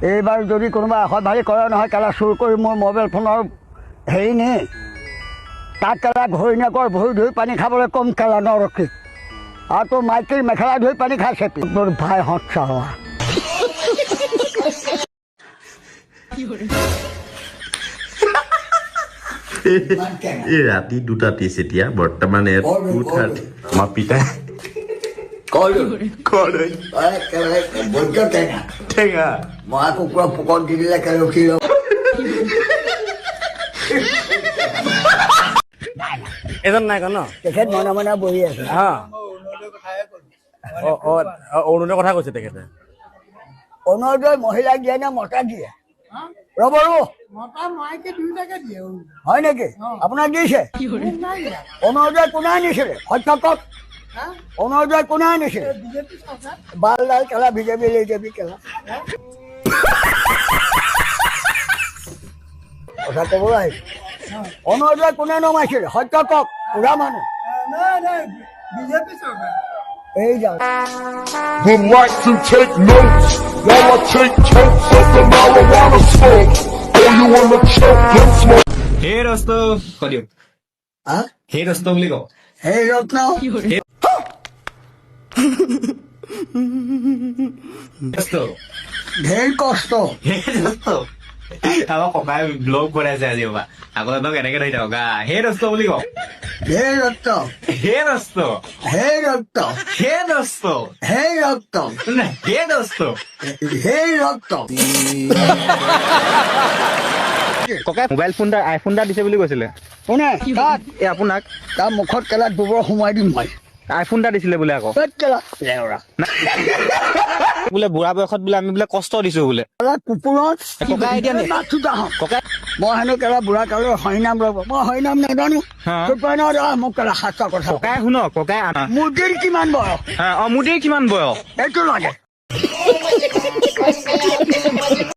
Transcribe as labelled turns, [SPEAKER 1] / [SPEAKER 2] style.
[SPEAKER 1] এইবাৰ যদি কোনোবা এশ ভাৰী কৰে নহয় কেলা চুৰ কৰি মোৰ মোবাইল ফোনৰ হেৰি নি তাক কেলা ঘৈণীয়েকৰ ভৰি ধুই পানী খাবলৈ কম কেলা নৰখি আৰু তোৰ মাইকীৰ মেখেলা ধুই পানী খাইছে তোৰ ভাই হৎসা হোৱা
[SPEAKER 2] এই ৰাতি 2:30 এতিয়া বৰ্তমান 2:30 আমাৰ পিতাই টেঙা
[SPEAKER 1] মই কুকুৰা পোকত দি দিলে ৰখি
[SPEAKER 3] এজন নাই ন
[SPEAKER 1] তেখেত মনে মনে বহি আছে
[SPEAKER 3] অৰুণোদয়ৰ কথা কৈছে তেখেতে
[SPEAKER 1] অৰুণোদয় মহিলাক দিয়ে নে মতা দিয়ে ৰ'ব হয় নেকি আপোনাক দিছে অৰুণোদয় কোনে আনিছিলে সত্য কওক অৰুণোদয় কোনে আনিছিলে বালডাল কেলা বিজেপি কেলা কথা ক'বলৈ আহিছে অৰুণোদয় কোনে নমাইছিলে সত্য কওক পুৰা মানুহ এই যাওক
[SPEAKER 4] Would like to take notes while I take totes of the marijuana smoke. Oh, you wanna choke, then smoke.
[SPEAKER 5] হে ৰস্ত কদিও হে ৰস্ত বুলি কওঁ
[SPEAKER 1] এই ৰত্ন
[SPEAKER 5] ৰস্ত
[SPEAKER 1] ঢেৰ কষ্ট
[SPEAKER 5] হে ৰস্ত আমাৰ ককাই ব্লগ বনাইছে আজি বাবা আগতে তক এনেকে ধৰি থকা হে ৰস্ত বুলি কওঁ
[SPEAKER 1] ঢেৰ ৰক্ত
[SPEAKER 5] হে ৰস্ত
[SPEAKER 1] হে ৰক্ত
[SPEAKER 5] হে ৰস্ত
[SPEAKER 1] হে ৰক্ত
[SPEAKER 5] নাই হে ৰস্ত
[SPEAKER 1] হে ৰক্ত
[SPEAKER 3] ককাই মোবাইল ফোন এটা আইফোন এটা দিছে বুলি কৈছিলে
[SPEAKER 1] কোনে তাত
[SPEAKER 3] এই আপোনাক
[SPEAKER 1] তাৰ মুখত কেলা গোবৰ সোমাই দিম মই
[SPEAKER 3] আইফোন এটা দিছিলে বোলে আকৌ
[SPEAKER 1] কেলা লেওৰা
[SPEAKER 3] বোলে বুঢ়া বয়সত বোলে আমি বোলে কষ্ট দিছো বোলে
[SPEAKER 1] কেলা কুকুৰত
[SPEAKER 3] ককাই এতিয়া ককাই
[SPEAKER 1] মই হেনো কেলা বুঢ়া কালৰ হৰিনাম ৰ'ব মই হৰিনাম নাজানো
[SPEAKER 3] হা।
[SPEAKER 1] তোৰ পৰা মোক কেলা সাতটা কথা
[SPEAKER 3] ককাই শুনক ককাই
[SPEAKER 1] মুৰ্গীৰ কিমান বয়স
[SPEAKER 3] মুদিৰ কিমান বয়স
[SPEAKER 1] এইটো লাগে